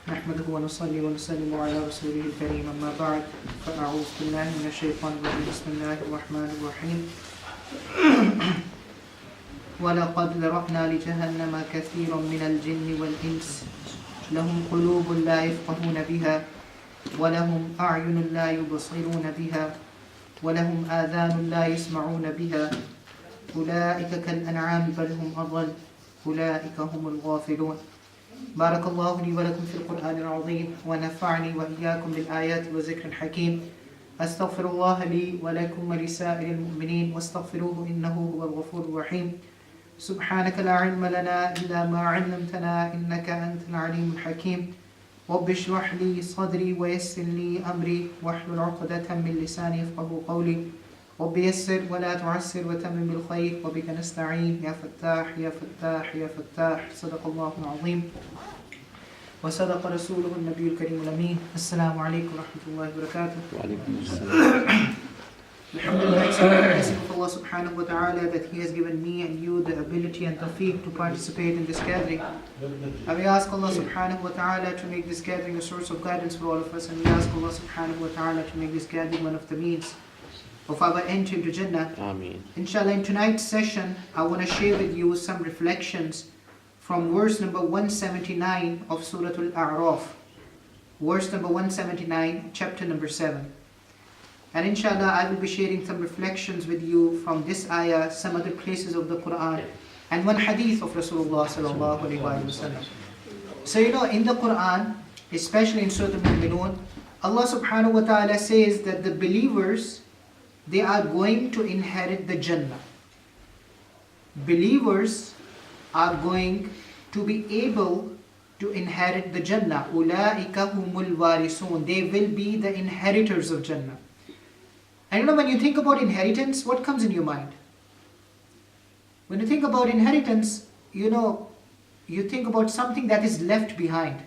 نحمده ونصلي ونسلم على رسوله الكريم أما بعد فأعوذ بالله من الشيطان الرجيم بسم الله الرحمن الرحيم ولقد ذرأنا لجهنم كثيرا من الجن والإنس لهم قلوب لا يفقهون بها ولهم أعين لا يبصرون بها ولهم آذان لا يسمعون بها أولئك كالأنعام بل هم أضل أولئك هم الغافلون بارك الله لي ولكم في القرآن العظيم ونفعني وإياكم بالآيات وذكر الحكيم أستغفر الله لي ولكم ولسائر المؤمنين واستغفروه إنه هو الغفور الرحيم سبحانك لا علم لنا إلا ما علمتنا إنك أنت العليم الحكيم رب اشرح لي صدري ويسر لي أمري واحلل عقدة من لساني يفقهوا قولي رب يسر ولا تعسر وتمم بالخير وبك نستعين يا فتاح يا فتاح يا فتاح صدق الله العظيم وصدق رسوله النبي الكريم الأمين السلام عليكم ورحمة الله وبركاته وعليكم السلام. Alhamdulillah, it's a blessing of Allah subhanahu wa ta'ala that He has given me and you the ability and tawfiq to participate in this gathering. And we ask Allah subhanahu wa ta'ala to make this gathering a source of guidance for all of us, and we ask Allah subhanahu wa ta'ala to make this gathering one of the means of our entry to Jannah. Ameen. Inshallah, in tonight's session, I want to share with you some reflections from verse number 179 of Surah Al-A'raf. Verse number 179, chapter number 7. And inshallah, I will be sharing some reflections with you from this ayah, some other places of the Quran, and one hadith of Rasulullah sallallahu alaihi wasallam. So in the Quran, especially in Surah Al-Mu'minun, Allah subhanahu wa ta'ala says that the believers, they are going to inherit the Jannah. Believers are going to be able to inherit the Jannah. Ulaika humul warisun. They will be the inheritors of Jannah. And when you think about inheritance, what comes in your mind? When you think about inheritance, you think about something that is left behind,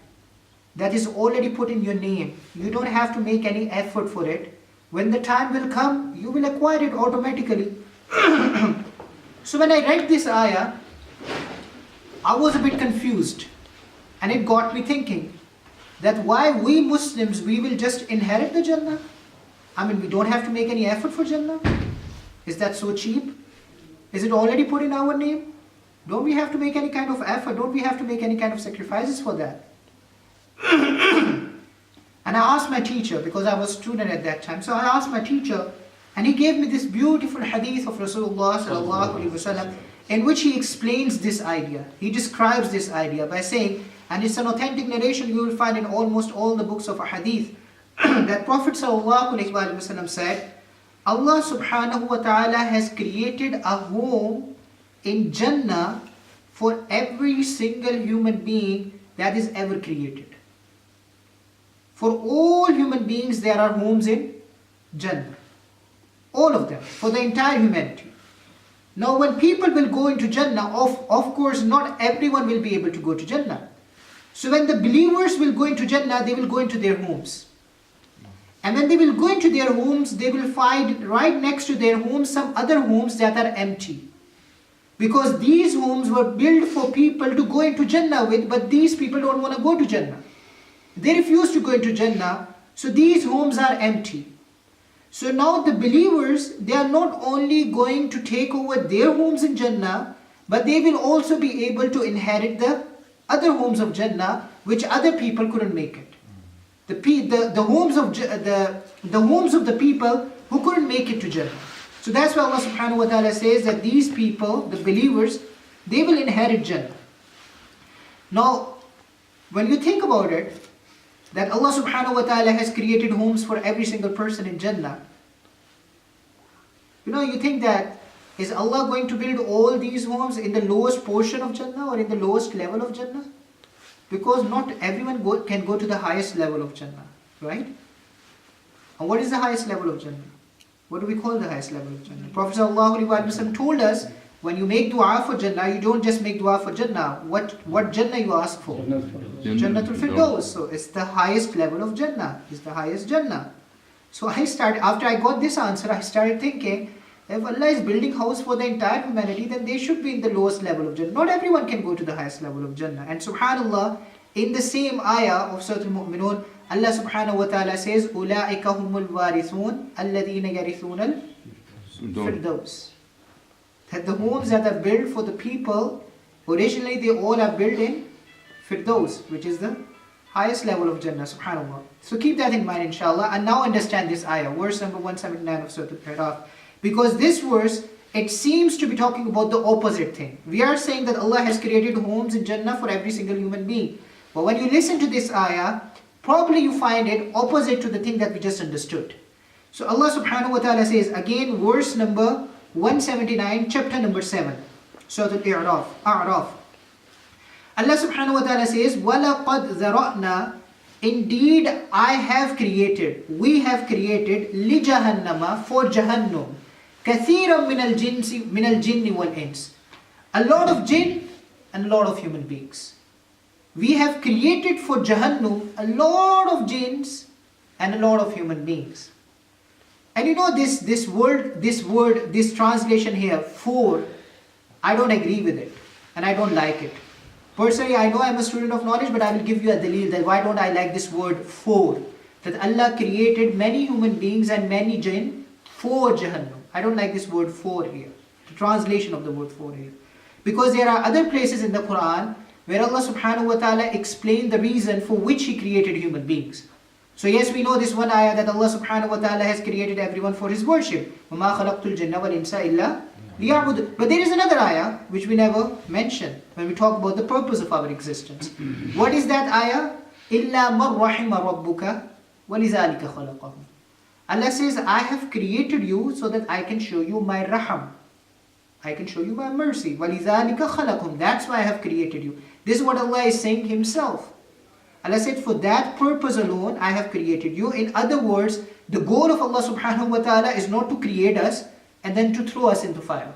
that is already put in your name. You don't have to make any effort for it. When the time will come, you will acquire it automatically. So when I read this ayah, I was a bit confused. And it got me thinking that why we Muslims, we will just inherit the Jannah? I mean, we don't have to make any effort for Jannah? Is that so cheap? Is it already put in our name? Don't we have to make any kind of effort? Don't we have to make any kind of sacrifices for that? And I asked my teacher, because I was a student at that time, so I asked my teacher, and he gave me this beautiful hadith of Rasulullah sallallahu alaihi wasallam, in which he explains this idea. He describes this idea by saying, and it's an authentic narration you will find in almost all the books of a hadith, that Prophet sallallahu alaihi wasallam said, Allah subhanahu wa ta'ala has created a home in Jannah for every single human being that is ever created. For all human beings, there are homes in Jannah. All of them, for the entire humanity. Now when people will go into Jannah, of course not everyone will be able to go to Jannah. So when the believers will go into Jannah, they will go into their homes. And when they will go into their homes, they will find right next to their homes some other homes that are empty. Because these homes were built for people to go into Jannah with, but these people don't want to go to Jannah. They refuse to go into Jannah, so these homes are empty. So now the believers, they are not only going to take over their homes in Jannah, but they will also be able to inherit the other homes of Jannah, which other people couldn't make it. The homes of the people who couldn't make it to Jannah. So that's why Allah subhanahu wa ta'ala says that these people, the believers, they will inherit Jannah. Now, when you think about it, that Allah subhanahu wa ta'ala has created homes for every single person in Jannah, you think that, is Allah going to build all these homes in the lowest portion of Jannah or in the lowest level of Jannah? Because not everyone can go to the highest level of Jannah, right? And what is the highest level of Jannah? What do we call the highest level of Jannah? Prophet ﷺ told us, when you make dua for Jannah, you don't just make dua for Jannah. What Jannah you ask for? Jannatul Firdaus. So it's the highest level of Jannah. It's the highest Jannah. So after I got this answer, I started thinking, if Allah is building house for the entire humanity, then they should be in the lowest level of Jannah. Not everyone can go to the highest level of Jannah. And subhanAllah, In the same ayah of Surah Al-Mu'minun, Allah subhanahu wa ta'ala says, أُولَٰئِكَ هُمُ الْوَارِثُونَ الَّذِينَ يَرِثُونَ الْفِرْدَوْسِ. That the homes that are built for the people, originally they all are built in Firdaus, which is the highest level of Jannah, subhanAllah. So keep that in mind, inshallah, and now understand this ayah, verse number 179 of Surah Al-A'raf. Because this verse, it seems to be talking about the opposite thing. We are saying that Allah has created homes in Jannah for every single human being. But when you listen to this ayah, probably you find it opposite to the thing that we just understood. So Allah subhanahu wa ta'ala says, again, verse number 179, chapter number 7, Surah Al-A'raf. Allah subhanahu wa ta'ala says, وَلَقَدْ ذَرَأْنَا, indeed I have created, we have created, لِجَهَنَّمَ, for Jahannam, كَثِيرًا مِنَ الْجِنِّ وَالْإِنسِ, a lot of jinn and a lot of human beings. We have created for Jahannam a lot of jinns and a lot of human beings. And you know this translation here, for, I don't agree with it and I don't like it. Personally, I know I'm a student of knowledge, but I will give you a dalil that why don't I like this word for. That Allah created many human beings and many jinn for Jahannam. I don't like this word for here, the translation of the word for here. Because there are other places in the Quran where Allah subhanahu wa ta'ala explained the reason for which He created human beings. So yes, we know this one ayah that Allah subhanahu wa ta'ala has created everyone for His worship. وَمَا خَلَقْتُ الْجِنَّ وَالْإِنسَ إِلَّا لِيَعْبُدُونِ. But there is another ayah which we never mention when we talk about the purpose of our existence. What is that ayah? إِلَّا مَنْ رَحِمَ رَبُّكَ وَلِذَلِكَ خَلَقَهُ. Allah says, I have created you so that I can show you my raham. I can show you my mercy. وَلِذَلِكَ خَلَقَهُمْ. That's why I have created you. This is what Allah is saying Himself. Allah said, for that purpose alone, I have created you. In other words, the goal of Allah subhanahu wa ta'ala is not to create us and then to throw us into fire.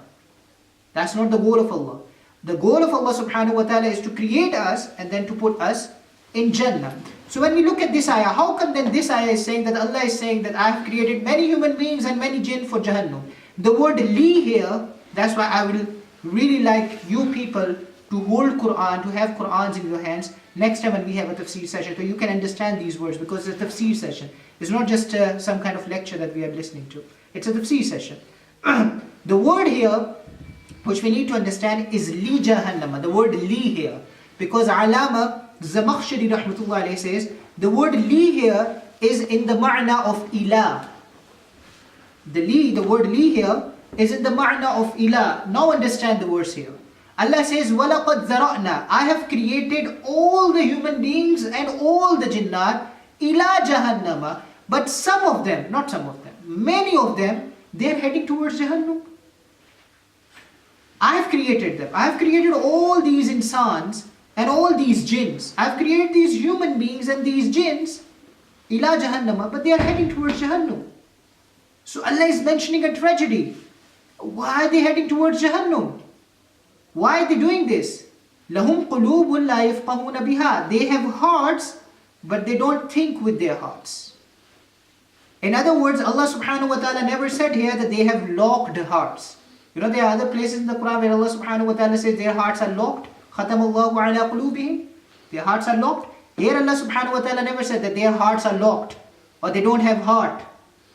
That's not the goal of Allah. The goal of Allah subhanahu wa ta'ala is to create us and then to put us in Jannah. So when we look at this ayah, how come then this ayah is saying that Allah is saying that I have created many human beings and many jinn for Jahannam? The word li here, that's why I will really like you people to hold Quran, to have Qurans in your hands next time when we have a tafseer session, so you can understand these words, because it's a tafseer session. It's not just some kind of lecture that we are listening to. It's a tafseer session. The word here, which we need to understand, is li jahannama. The word li here, because Alama Zamakhshari rahmatullah alayhi says, the word li here is in the ma'na of ilah. The word li here is in the ma'na of ilah. Now understand the verse here. Allah says, وَلَقَدْ ذَرَأْنَا, I have created all the human beings and all the jinnat ila jahannama, but some of them, not some of them, many of them, they are heading towards Jahannam. I have created them. I have created all these insans and all these jinns. I have created these human beings and these jinns ila jahannama, but they are heading towards Jahannam. So Allah is mentioning a tragedy. Why are they heading towards Jahannam? Why are they doing this? لَهُمْ قُلُوبٌ لَا يَفْقَهُونَ بِهَا. They have hearts, but they don't think with their hearts. In other words, Allah subhanahu wa ta'ala never said here that they have locked hearts. You know, there are other places in the Quran where Allah subhanahu wa ta'ala says their hearts are locked. خَتَمَ اللَّهُ عَلَىٰ قُلُوبِهِمْ. Their hearts are locked. Here Allah subhanahu wa ta'ala never said that their hearts are locked, or they don't have heart,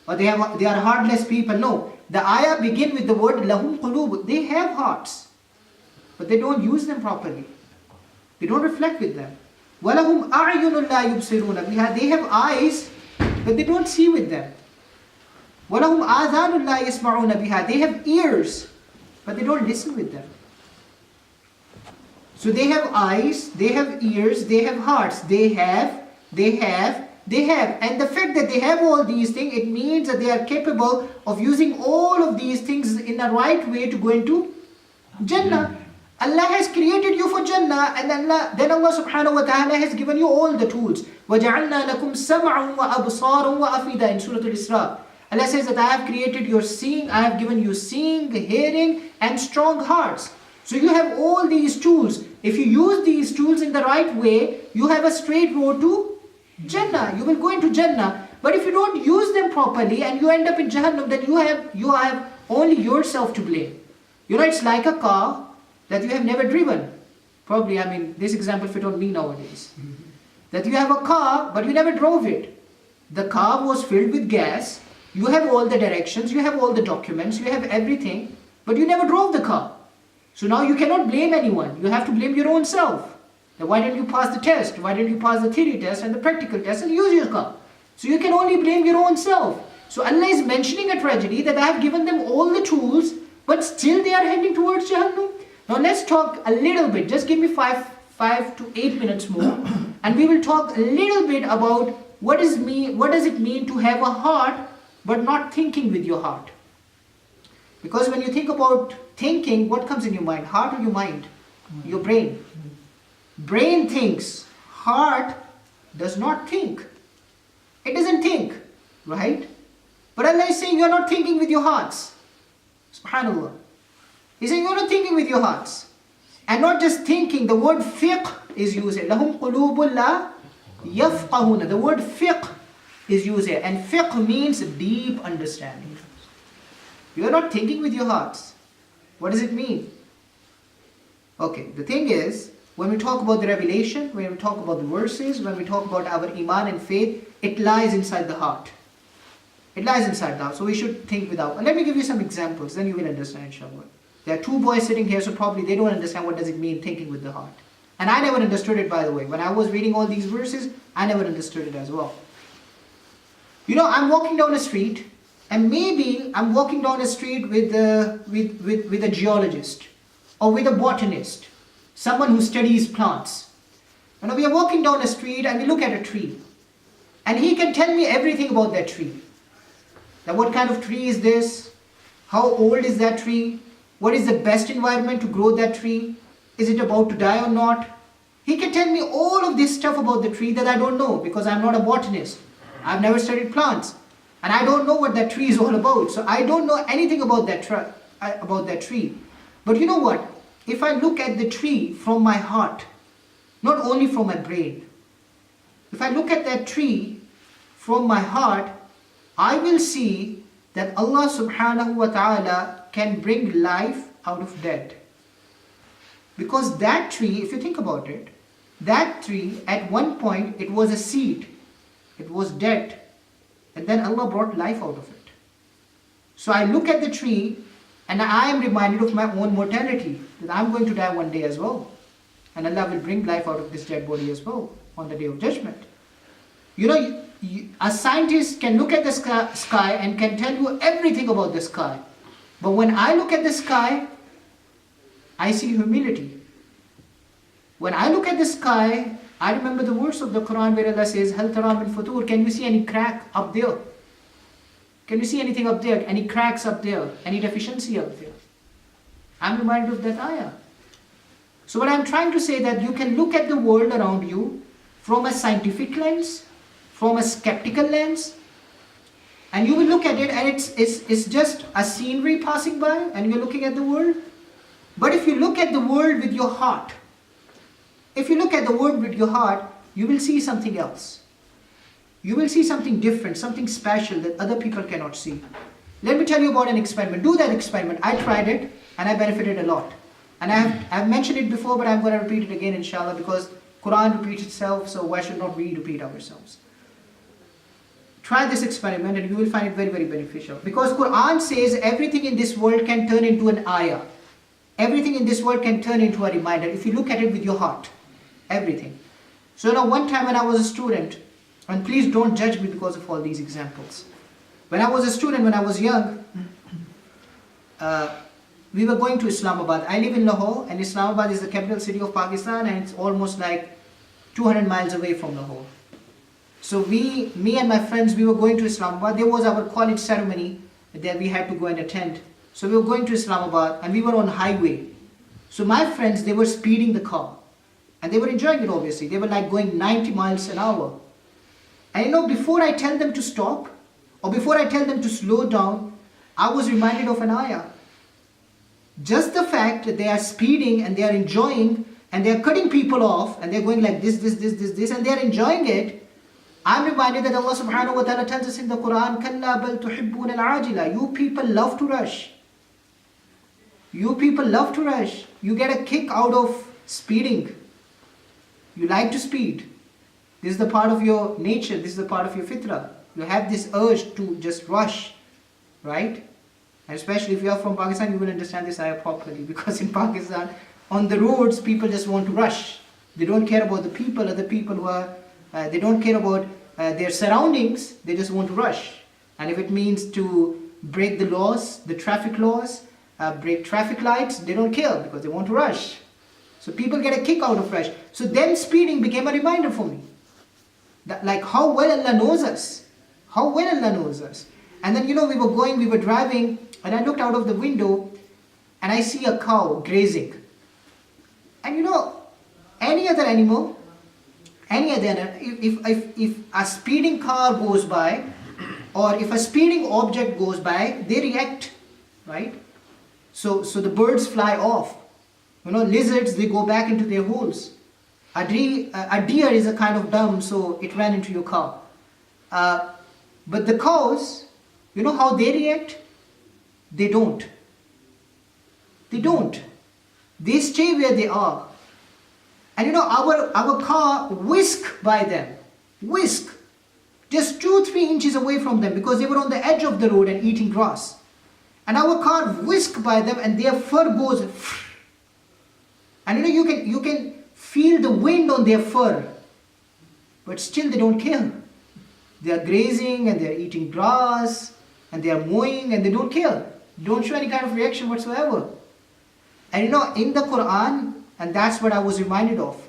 or they are heartless people. No. The ayah begin with the word لَهُمْ قُلُوبٌ. They have hearts, but they don't use them properly. They don't reflect with them. وَلَهُمْ أَعْيُنٌ لَا يُبْصِرُونَ بِهَا. They have eyes, but they don't see with them. وَلَهُمْ آذَانٌ لَا يَسْمَعُونَ بِهَا. They have ears, but they don't listen with them. So they have eyes, they have ears, they have hearts. They have. And the fact that they have all these things, it means that they are capable of using all of these things in the right way to go into Jannah. Allah has created you for Jannah, and then Allah subhanahu wa ta'ala has given you all the tools. وَجَعَلْنَا لَكُمْ سَمْعًا وَأَبْصَارًا وَأَفْئِدَةً in Surah Al-Isra. Allah says that I have created your seeing, I have given you seeing, hearing, and strong hearts. So you have all these tools. If you use these tools in the right way, you have a straight road to Jannah. You will go into Jannah. But if you don't use them properly and you end up in Jahannam, then you have only yourself to blame. You know, it's like a car that you have never driven. Probably, this example fit on me nowadays. That you have a car, but you never drove it. The car was filled with gas. You have all the directions, you have all the documents, you have everything, but you never drove the car. So now you cannot blame anyone. You have to blame your own self. Then why didn't you pass the test? Why didn't you pass the theory test and the practical test and use your car? So you can only blame your own self. So Allah is mentioning a tragedy that I have given them all the tools, but still they are heading towards Jahannam. Now let's talk a little bit. Just give me 5 to 8 minutes more, and we will talk a little bit about what does it mean to have a heart but not thinking with your heart. Because when you think about thinking, what comes in your mind? Heart or your mind? Your brain. Brain thinks. Heart does not think. It doesn't think, right? But Allah is saying you're not thinking with your hearts. Subhanallah. He's saying you're not thinking with your hearts. And not just thinking, the word fiqh is used here. لَهُمْ قُلُوبٌ لَا يَفْقَهُونَ. The word fiqh is used here. And fiqh means deep understanding. You are not thinking with your hearts. What does it mean? Okay, the thing is, when we talk about the revelation, when we talk about the verses, when we talk about our iman and faith, it lies inside the heart. It lies inside the heart. So we should think without. And let me give you some examples, then you will understand, inshallah. There are two boys sitting here, so probably they don't understand what does it mean thinking with the heart. And I never understood it, by the way. When I was reading all these verses, I never understood it as well. You know, I'm walking down a street, and maybe I'm walking down a street with a geologist, or with a botanist, someone who studies plants. And we are walking down a street, and we look at a tree. And he can tell me everything about that tree. That what kind of tree is this? How old is that tree? What is the best environment to grow that tree? Is it about to die or not? He can tell me all of this stuff about the tree that I don't know, because I'm not a botanist. I've never studied plants. And I don't know what that tree is all about. So I don't know anything about that tree. But you know what? If I look at the tree from my heart, not only from my brain, if I look at that tree from my heart, I will see that Allah subhanahu wa ta'ala can bring life out of dead. Because that tree, if you think about it, that tree at one point it was a seed, it was dead, and then Allah brought life out of it. So I look at the tree and I am reminded of my own mortality, that I am going to die one day as well. And Allah will bring life out of this dead body as well on the day of judgment. You know, a scientist can look at the sky and can tell you everything about the sky. But when I look at the sky, I see humility. When I look at the sky, I remember the verse of the Quran where Allah says, "Hal tara min futur?" Can you see any crack up there? Can you see anything up there? Any cracks up there? Any deficiency up there? I'm reminded of that ayah. So what I'm trying to say that you can look at the world around you from a scientific lens, from a skeptical lens, and you will look at it and it's just a scenery passing by and you're looking at the world. But if you look at the world with your heart, if you look at the world with your heart, you will see something else. You will see something different, something special that other people cannot see. Let me tell you about an experiment. Do that experiment. I tried it and I benefited a lot. And I've mentioned it before, but I'm going to repeat it again, inshallah, because Quran repeats itself, so why should not we repeat ourselves? Try this experiment and you will find it very, very beneficial. Because Quran says everything in this world can turn into an ayah. Everything in this world can turn into a reminder if you look at it with your heart. Everything. So now one time when I was a student, and please don't judge me because of all these examples. When I was a student, when I was young, we were going to Islamabad. I live in Lahore, and Islamabad is the capital city of Pakistan, and it's almost like 200 miles away from Lahore. So me and my friends, we were going to Islamabad. There was our college ceremony that we had to go and attend. So we were going to Islamabad, and we were on highway. So my friends, they were speeding the car. And they were enjoying it, obviously. They were like going 90 miles an hour. And you know, before I tell them to stop, or before I tell them to slow down, I was reminded of an ayah. Just the fact that they are speeding and they are enjoying, and they are cutting people off, and they are going like this, and they are enjoying it, I'm reminded that Allah subhanahu wa ta'ala tells us in the Quran, كَلَّا بَلْ تُحِبُّونَ الْعَاجِلَةَ. You people love to rush. You people love to rush. You get a kick out of speeding. You like to speed. This is the part of your nature, this is the part of your fitrah. You have this urge to just rush, right? And especially if you are from Pakistan, you will understand this ayah properly, because in Pakistan, on the roads, people just want to rush. They don't care about the people or the people who are, they don't care about their surroundings, they just want to rush. And if it means to break the laws, the traffic laws, break traffic lights, they don't care because they want to rush. So people get a kick out of rush. So then speeding became a reminder for me. That, like, how well Allah knows us. How well Allah knows us. And then, we were driving, and I looked out of the window, and I see a cow grazing. And any other animal, if a speeding car goes by, or if a speeding object goes by, they react, right? So the birds fly off. Lizards, they go back into their holes. A deer is a kind of dumb, so it ran into your car. But the cows, you know how they react? They don't. They don't. They stay where they are. And our car whisked by them. Whisk. Just 2-3 inches away from them, because they were on the edge of the road and eating grass. And our car whisked by them, and their fur goes. And you can feel the wind on their fur. But still they don't care. They are grazing and they are eating grass and they are mowing and they don't care. Don't show any kind of reaction whatsoever. And in the Quran, and that's what I was reminded of.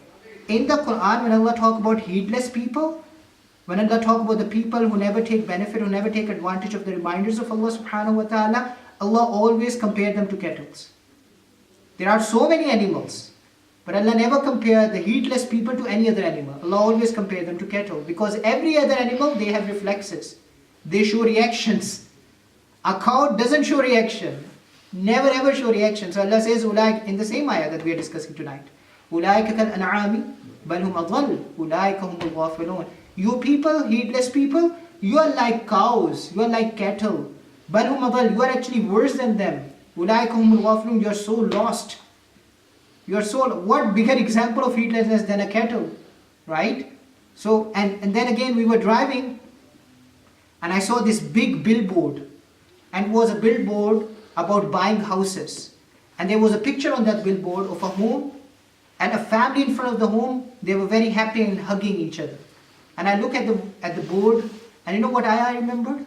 In the Quran, when Allah talk about heedless people, when Allah talk about the people who never take benefit, who never take advantage of the reminders of Allah subhanahu wa ta'ala, Allah always compared them to kettles. There are so many animals, but Allah never compared the heedless people to any other animal. Allah always compared them to cattle, because every other animal, they have reflexes. They show reactions. A cow doesn't show reaction. Never ever show reaction. So Allah says, Ulaik, in the same ayah that we are discussing tonight. Ulaika kal an'ami, bal hum adall, ulaika humul ghafilun. You people, heedless people, you are like cows, you are like cattle. Bal hum adall, you are actually worse than them. Ulaika humul ghafilun, you are so lost. You are so, what bigger example of heedlessness than a cattle, right? So, and then again we were driving, and I saw this big billboard, and it was a billboard about buying houses. And there was a picture on that billboard of a home, and a family in front of the home. They were very happy and hugging each other. And I look at the board, and you know what I remembered?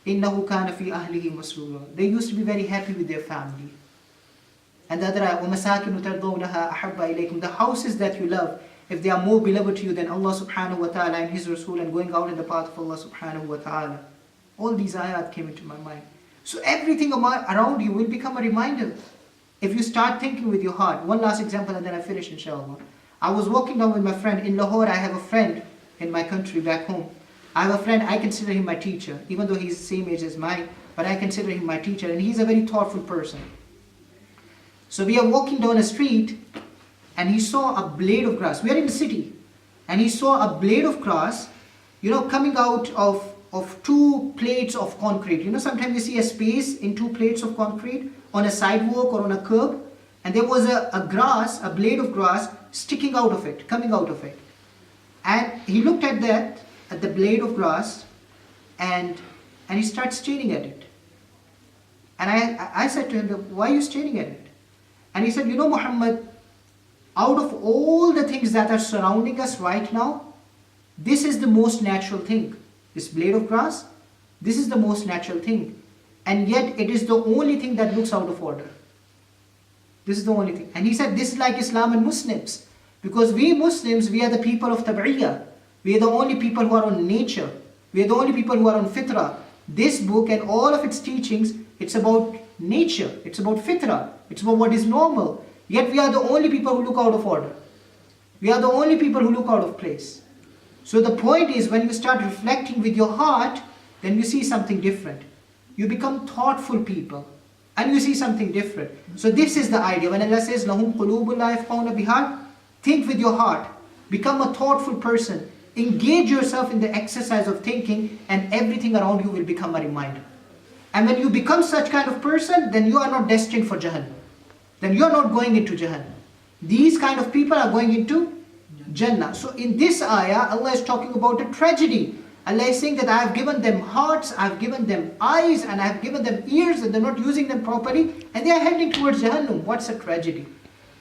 إِنَّهُ كَانَ فِي أَهْلِهِ مَسْرُورًا. They used to be very happy with their family. And the other ayah, وَمَسَاكِنُ تَرْضَوْنَهَا أَحَبَّ إِلَيْكُمْ. The houses that you love, if they are more beloved to you than Allah subhanahu wa ta'ala and His Rasul, and going out in the path of Allah subhanahu wa ta'ala. All these ayat came into my mind. So everything around you will become a reminder. If you start thinking with your heart. One last example and then I finish, inshallah. I was walking down with my friend in Lahore. I have a friend in my country back home. I have a friend, I consider him my teacher, even though he's the same age as mine, but I consider him my teacher, and he's a very thoughtful person. So we are walking down a street, and he saw a blade of grass. We are in the city, and he saw a blade of grass, coming out of 2 plates of concrete. Sometimes you see a space in 2 plates of concrete on a sidewalk or on a curb, and there was a blade of grass sticking out of it, coming out of it. And he looked at the blade of grass, and he started staring at it. And I said to him, why are you staring at it? And he said, Muhammad, out of all the things that are surrounding us right now, this is the most natural thing. This blade of grass, this is the most natural thing. And yet it is the only thing that looks out of order. This is the only thing. And he said, this is like Islam and Muslims. Because we Muslims, we are the people of tabi'iyah. We are the only people who are on nature. We are the only people who are on fitrah. This book and all of its teachings, it's about nature. It's about fitrah. It's about what is normal. Yet we are the only people who look out of order. We are the only people who look out of place. So the point is, when you start reflecting with your heart, then you see something different. You become thoughtful people. And you see something different. So this is the idea. When Allah says, لَهُمْ قُلُوبٌ لَا يَفْقَهُونَ بِهَا, think with your heart. Become a thoughtful person. Engage yourself in the exercise of thinking, and everything around you will become a reminder. And when you become such kind of person, then you are not destined for Jahannam. Then you are not going into Jahannam. These kind of people are going into Jannah. So in this ayah, Allah is talking about a tragedy. Allah is saying that I have given them hearts, I have given them eyes, and I have given them ears, and they're not using them properly, and they are heading towards Jahannam. What's a tragedy?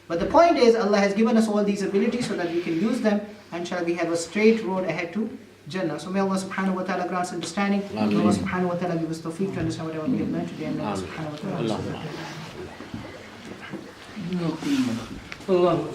But the point is, Allah has given us all these abilities so that we can use them, and shall we have a straight road ahead to Jannah. So may Allah subhanahu wa ta'ala grant us understanding. May Allah subhanahu wa ta'ala give us tawfiq to understand whatever we have learned today. And may Allah subhanahu wa ta'ala. Allah.